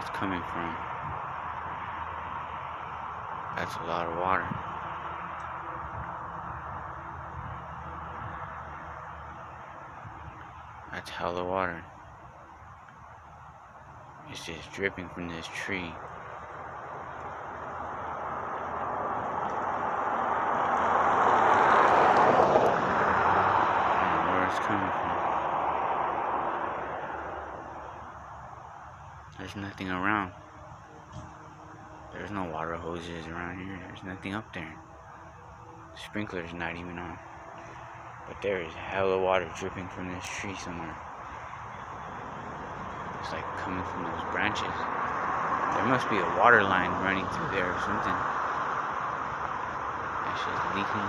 it's coming from. That's a lot of water. That's hella water. It's just dripping from this tree. I don't know where it's coming from. There's nothing around. There's no water hoses around here. There's nothing up there. The sprinkler's not even on. But there is hella water dripping from this tree somewhere. It's like coming from those branches. There must be a water line running through there or something. That shit's leaking.